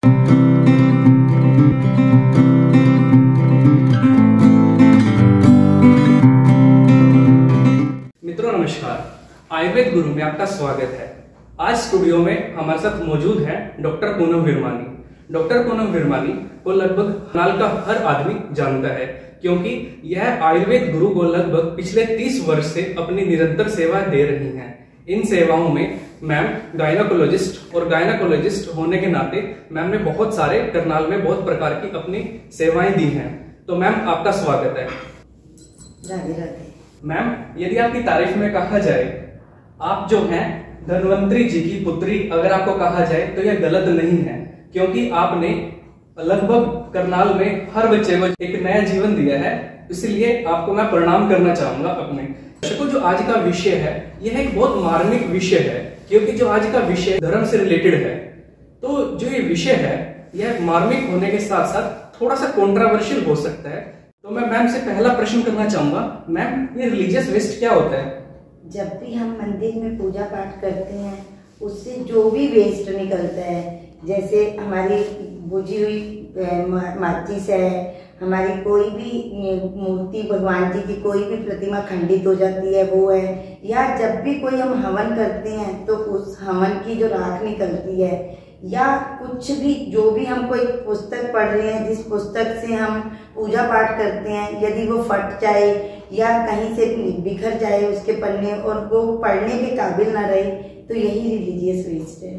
मित्रों नमस्कार, आयुर्वेद गुरु में आपका स्वागत है। आज स्टूडियो में हमारे साथ मौजूद हैं डॉक्टर पूनम विरमानी। डॉक्टर पूनम विरमानी को लगभग करनाल का हर आदमी जानता है, क्योंकि यह आयुर्वेद गुरु को लगभग पिछले 30 वर्ष से अपनी निरंतर सेवा दे रही हैं। इन सेवाओं में मैम गायनाकोलॉजिस्ट होने के नाते मैम ने बहुत सारे करनाल में बहुत प्रकार की अपनी सेवाएं दी हैं। तो मैम आपका स्वागत है। राधे राधे। मैम, यदि आपकी तारीफ में कहा जाए, आप जो हैं धन्वंतरी जी की पुत्री अगर आपको कहा जाए तो यह गलत नहीं है, क्योंकि आपने लगभग करनाल में हर बच्चे को एक नया जीवन दिया है। इसलिए आपको मैं प्रणाम करना चाहूंगा अपने दर्शकों। जो आज का विषय है यह एक बहुत मार्मिक विषय है, क्योंकि जो आज का विषय धर्म से रिलेटेड है। तो जो ये विषय है यह मार्मिक होने के साथ साथ थोड़ा सा कॉन्ट्रोवर्शियल हो सकता है। तो मैं मैम से पहला प्रश्न करना चाहूंगा, मैम ये रिलीजियस वेस्ट क्या होता है? जब भी हम मंदिर में पूजा पाठ करते हैं उससे जो भी वेस्ट निकलता है, जैसे हमारी बुझी हुई माचिस है, हमारी कोई भी मूर्ति भगवान जी की कोई भी प्रतिमा खंडित हो जाती है वो है, या जब भी कोई हम हवन करते हैं तो उस हवन की जो राख निकलती है, या कुछ भी जो भी हम कोई पुस्तक पढ़ रहे हैं जिस पुस्तक से हम पूजा पाठ करते हैं, यदि वो फट जाए या कहीं से बिखर जाए उसके पन्ने और वो पढ़ने के काबिल ना रहे, तो यही रिलीजियस वेस्ट है।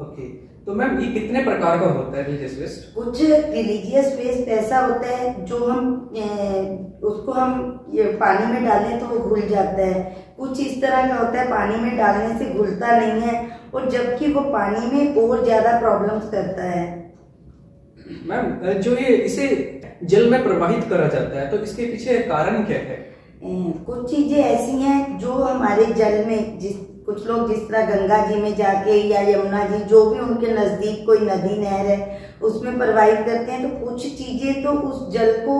ओके, तो मैम ये कितने प्रकार का होता है रिलीजियस वेस्ट? कुछ रिलीजियस वेस्ट ऐसा होता है जो हम उसको हम पानी में डालें तो वो घुल जाता है। कुछ इस तरह का होता है पानी में डालने से घुलता नहीं है, और जबकि वो पानी में और ज्यादा प्रॉब्लम्स करता है। मैम, जो ये इसे जल में प्रवाहित करा जाता है, तो इसके पीछे कारण क्या है? कुछ चीजें ऐसी हैं जो हमारे जल में कुछ लोग जिस तरह गंगा जी में जाके या यमुना जी जो भी उनके नजदीक कोई नदी नहर है उसमें प्रवाहित करते हैं, तो कुछ चीजें तो उस जल को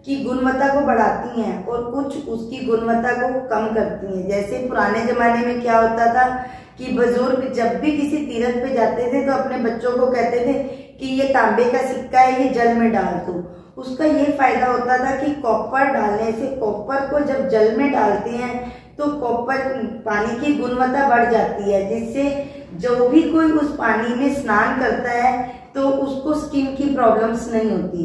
की गुणवत्ता को बढ़ाती हैं और कुछ उसकी गुणवत्ता को कम करती हैं। जैसे पुराने जमाने में क्या होता था कि बुजुर्ग जब भी किसी तीर्थ पे जाते थे तो अपने बच्चों को कहते थे कि ये तांबे का सिक्का है, ये जल में डाल दो। उसका ये फायदा होता था कि कॉपर डालने से, कॉपर को जब जल में डालते हैं तो कॉपर पानी की गुणवत्ता बढ़ जाती है, जिससे जो भी कोई उस पानी में स्नान करता है तो उसको स्किन की प्रॉब्लम्स नहीं होती।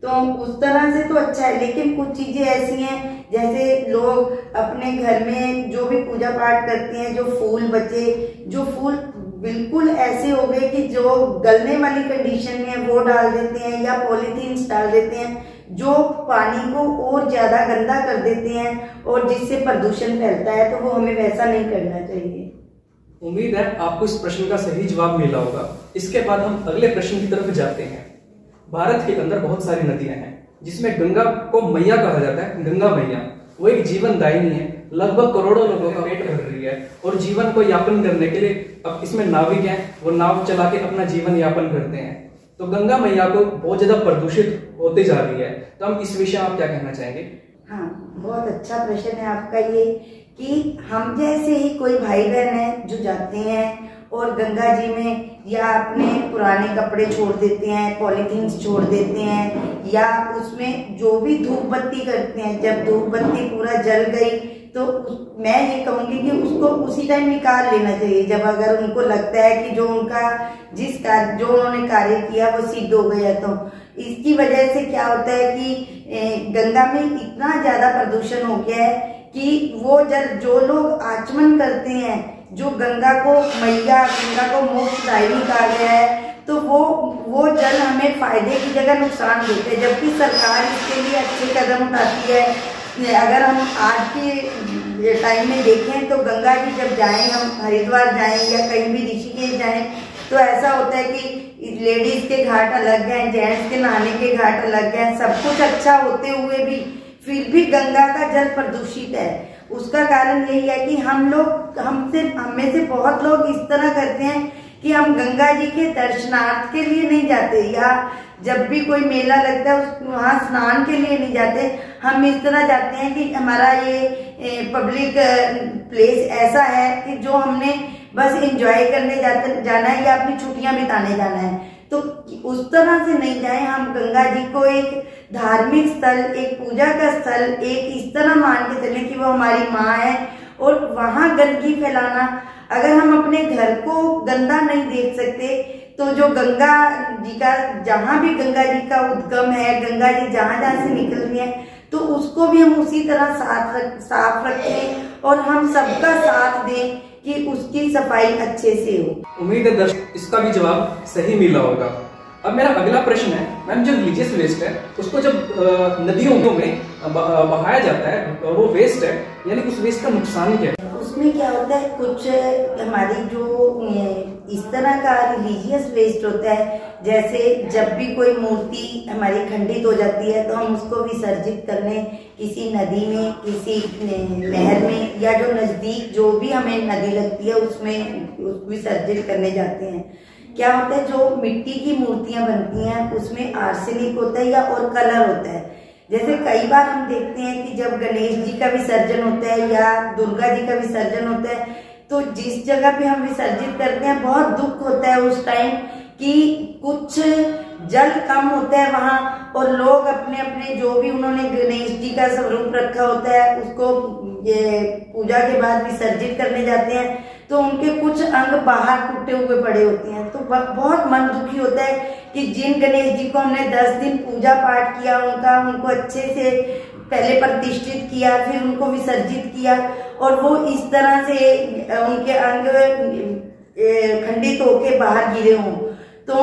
तो उस तरह से तो अच्छा है, लेकिन कुछ चीजें ऐसी हैं जैसे लोग अपने घर में जो भी पूजा पाठ करते हैं, जो फूल बचे, जो फूल बिल्कुल ऐसे हो गए कि जो गलने वाली कंडीशन में है वो डाल देते हैं, या पॉलीथीन्स डाल देते हैं जो पानी को और ज्यादा गंदा कर देते हैं और जिससे प्रदूषण फैलता है। तो वो हमें वैसा नहीं करना चाहिए। उम्मीद है आपको इस प्रश्न का सही जवाब मिला होगा। इसके बाद हम अगले प्रश्न की तरफ जाते हैं। भारत के अंदर बहुत सारी नदियां हैं जिसमें गंगा को मैया कहा जाता है। गंगा मैया वो एक जीवन दायिनी है, लगभग करोड़ों लोगों का पेट भर रही है और जीवन को यापन करने के लिए अब इसमें नाविक हैं, वो नाव चला के अपना जीवन यापन करते हैं। तो गंगा मैया को बहुत ज्यादा प्रदूषित होते जा रही है, तो हम इस विषय में आप क्या कहना चाहेंगे? हाँ, बहुत अच्छा प्रश्न है आपका ये, कि हम जैसे ही कोई भाई बहन है जो जाते हैं और गंगा जी में या अपने पुराने कपड़े छोड़ देते हैं, पॉलीथीन्स छोड़ देते हैं, या उसमें जो भी धूप बत्ती करते हैं, जब धूप बत्ती पूरा जल गई तो मैं ये कहूंगी कि उसको उसी टाइम निकाल लेना चाहिए, जब अगर उनको लगता है कि जो उनका जो उन्होंने कार्य किया वो सिद्ध हो गया। तो इसकी वजह से क्या होता है कि गंगा में इतना ज्यादा प्रदूषण हो गया है कि वो जल जो लोग आचमन करते हैं, जो गंगा को मैया, गंगा को मोक्षदायिनी कहा गया है, तो वो जल हमें फायदे की जगह नुकसान देते हैं, जबकि सरकार इसके लिए अच्छे कदम उठाती है। अगर हम आज के टाइम में देखें तो गंगा जी जब जाएं, हम हरिद्वार जाएं या कहीं भी ऋषिकेश जाएं, तो ऐसा होता है कि लेडीज के घाट अलग हैं, जेंट्स के नहाने के घाट अलग हैं, सब कुछ अच्छा होते हुए भी फिर भी गंगा का जल प्रदूषित है। उसका कारण यही है कि हम में से बहुत लोग इस तरह करते हैं कि हम गंगा जी के दर्शनार्थ के लिए नहीं जाते, या जब भी कोई मेला लगता है वहाँ स्नान के लिए नहीं जाते। हम इस तरह जाते हैं कि हमारा ये पब्लिक प्लेस ऐसा है कि जो हमने बस एंजॉय करने जाना है या अपनी छुट्टियां बिताने जाना है। तो उस तरह से नहीं जाए। हम गंगा जी को एक धार्मिक स्थल, एक पूजा का स्थल, एक इस तरह मान के चले कि वो हमारी माँ है। और वहां गंदगी फैलाना, अगर हम अपने घर को गंदा नहीं देख सकते तो जो गंगा जी का, जहां भी गंगा जी का उद्गम है, गंगा जी जहां जहां से निकल रही है, तो उसको भी हम उसी तरह साफ रखें और हम सबका साथ दें कि उसकी सफाई अच्छे से हो। उम्मीद है दर्शक इसका भी जवाब सही मिला होगा। अब मेरा अगला प्रश्न है, मैम जो रिलीजियस वेस्ट है उसको जब नदियों में बहाया जाता है और वो वेस्ट है, यानी उस वेस्ट का नुकसान क्या है? उसमें क्या होता है, कुछ हमारी जो इस तरह का रिलीजियस वेस्ट होता है, जैसे जब भी कोई मूर्ति हमारी खंडित हो जाती है तो हम उसको विसर्जित करने किसी नदी में, किसी नहर में, या जो नजदीक जो भी हमें नदी लगती है उसमें विसर्जित करने जाते हैं। क्या होता है, जो मिट्टी की मूर्तियां बनती हैं उसमें आर्सेनिक होता है या और कलर होता है। जैसे कई बार हम देखते हैं कि जब गणेश जी का विसर्जन होता है या दुर्गा जी का विसर्जन होता है, तो जिस जगह पे हम विसर्जित करते हैं बहुत दुख होता है उस टाइम कि कुछ जल कम होता है वहां, और लोग अपने अपने जो भी उन्होंने गणेश जी का स्वरूप रखा होता है उसको ये पूजा के बाद विसर्जित करने जाते हैं, तो उनके कुछ अंग बाहर टूटे हुए पड़े होते हैं। तो बहुत मन दुखी होता है कि जिन गणेश जी को हमने 10 दिन पूजा पाठ किया, उनको अच्छे से पहले प्रतिष्ठित किया, फिर उनको विसर्जित किया, और वो इस तरह से उनके अंग खंडित होके बाहर गिरे हों, तो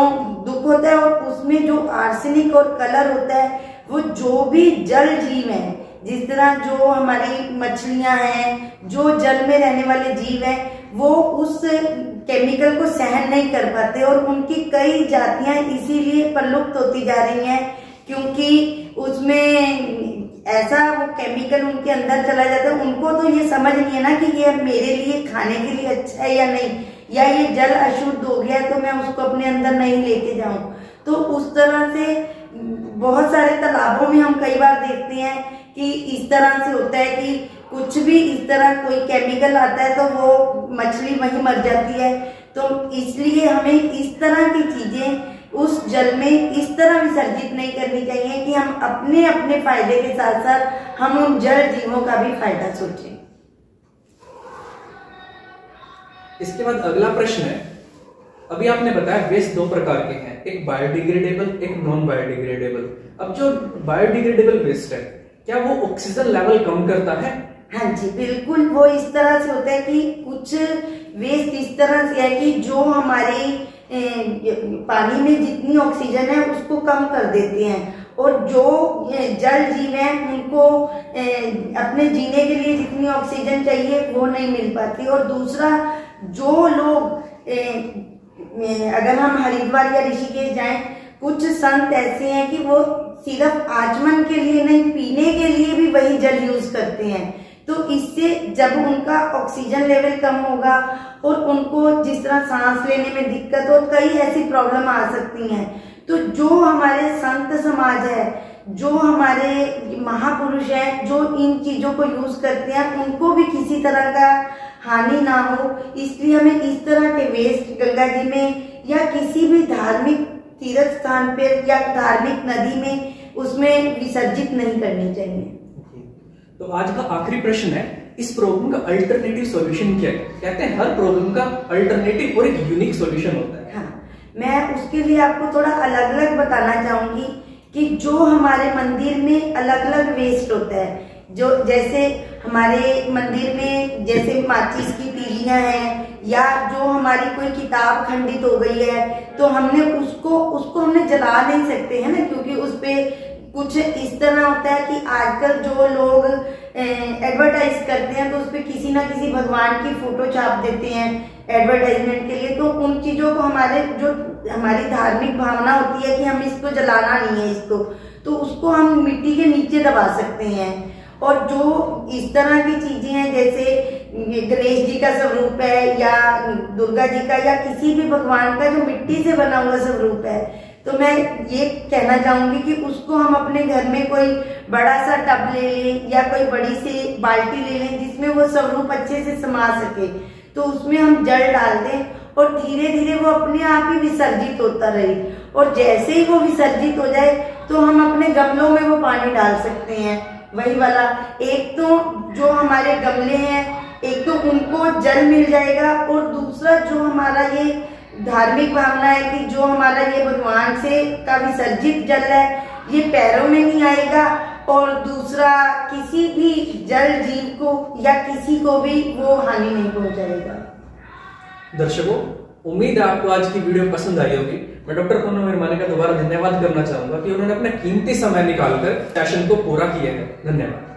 दुख होता है। और उसमें जो आर्सेनिक और कलर होता है, वो जो भी जल जीव है, जिस तरह जो हमारी मछलियां हैं, जो जल में रहने वाले जीव हैं, वो उस केमिकल को सहन नहीं कर पाते और उनकी कई जातियां इसीलिए प्रलुप्त होती जा रही हैं, क्योंकि उसमें ऐसा वो केमिकल उनके अंदर चला जाता है। उनको तो ये समझ नहीं है ना कि ये मेरे लिए खाने के लिए अच्छा है या नहीं, या ये जल अशुद्ध हो गया तो मैं उसको अपने अंदर नहीं लेके जाऊं। तो उस तरह से बहुत सारे तालाबों में हम कई बार देखते हैं कि इस तरह से होता है कि कुछ भी इस तरह कोई केमिकल आता है तो वो मछली वहीं मर जाती है। तो इसलिए हमें इस तरह की चीजें उस जल में इस तरह विसर्जित नहीं करनी चाहिए कि हम अपने अपने फायदे के साथ साथ हम उन जल जीवों का भी फायदा सोचें। इसके बाद अगला प्रश्न है, अभी आपने बताया वेस्ट 2 प्रकार के हैं, एक बायोडिग्रेडेबल, एक नॉन बायोडिग्रेडेबल। अब जो बायोडिग्रेडेबल वेस्ट है, क्या वो ऑक्सीजन लेवल कम करता है? हाँ जी बिल्कुल, वो इस तरह से होता है कि कुछ वेस्ट इस तरह से है कि जो हमारे पानी में जितनी ऑक्सीजन है उसको कम कर देते हैं, और जो जल जीव हैं उनको अपने जीने के लिए जितनी ऑक्सीजन चाहिए वो नहीं मिल पाती। और दूसरा, जो लोग अगर हम हरिद्वार या ऋषिकेश जाएं, कुछ संत ऐसे हैं कि वो सिर्फ आचमन के लिए नहीं, पीने के लिए भी वही जल यूज करते हैं। तो इससे जब उनका ऑक्सीजन लेवल कम होगा और उनको जिस तरह सांस लेने में दिक्कत और कई ऐसी प्रॉब्लम आ सकती हैं, तो जो हमारे संत समाज है, जो हमारे महापुरुष हैं, जो इन चीजों को यूज करते हैं, उनको भी किसी तरह का हानि ना हो, इसलिए हमें इस तरह के वेस्ट गंगा जी में या किसी भी धार्मिक तीर्थ स्थान पे या धार्मिक नदी में उसमें विसर्जित नहीं करनी चाहिए। तो आज का आखिरी प्रश्न है, इस प्रॉब्लम का अल्टरनेटिव सॉल्यूशन क्या है? कहते हैं हर प्रॉब्लम का अल्टरनेटिव और एक यूनिक सॉल्यूशन होता है। हाँ, मैं उसके लिए आपको थोड़ा अलग अलग बताना चाहूंगी कि जो हमारे मंदिर में अलग अलग वेस्ट होता है, जो जैसे हमारे मंदिर में जैसे माचिस की तीलियां हैं, या जो हमारी कोई किताब खंडित हो गई है, तो हमने उसको हमने जला नहीं सकते है ना, क्योंकि उस पे कुछ इस तरह होता है कि आजकल जो लोग एडवर्टाइज करते हैं तो उस पे किसी ना किसी भगवान की फोटो छाप देते हैं एडवर्टाइजमेंट के लिए। तो उन चीजों को हमारी धार्मिक भावना होती है कि हम इसको जलाना नहीं है इसको, तो उसको हम मिट्टी के नीचे दबा सकते हैं। और जो इस तरह की चीजें हैं, जैसे गणेश जी का स्वरूप है या दुर्गा जी का या किसी भी भगवान का जो मिट्टी से बना हुआ स्वरूप है, तो मैं ये कहना चाहूंगी कि उसको हम अपने घर में कोई बड़ा सा टब ले लें या कोई बड़ी सी बाल्टी ले लें जिसमें वो स्वरूप अच्छे से समा सके, तो उसमें हम जल डाल दें और धीरे धीरे वो अपने आप ही विसर्जित होता रहे। और जैसे ही वो विसर्जित हो जाए तो हम अपने गमलों में वो पानी डाल सकते हैं। वही वाला, एक तो जो हमारे गमले हैं, एक तो उनको जल मिल जाएगा, और दूसरा जो हमारा ये धार्मिक भावना है कि जो हमारा ये भगवान से का विसर्जित जल है ये पैरों में नहीं आएगा, और दूसरा किसी भी जल जीव को या किसी को भी वो हानि नहीं पहुंचाएगा। दर्शकों, उम्मीद है आपको आज की वीडियो पसंद आई होगी। मैं डॉक्टर पूनम वर्मानी का दोबारा धन्यवाद करना चाहूंगा कि उन्होंने अपना कीमती समय निकालकर सेशन को पूरा किया है। धन्यवाद।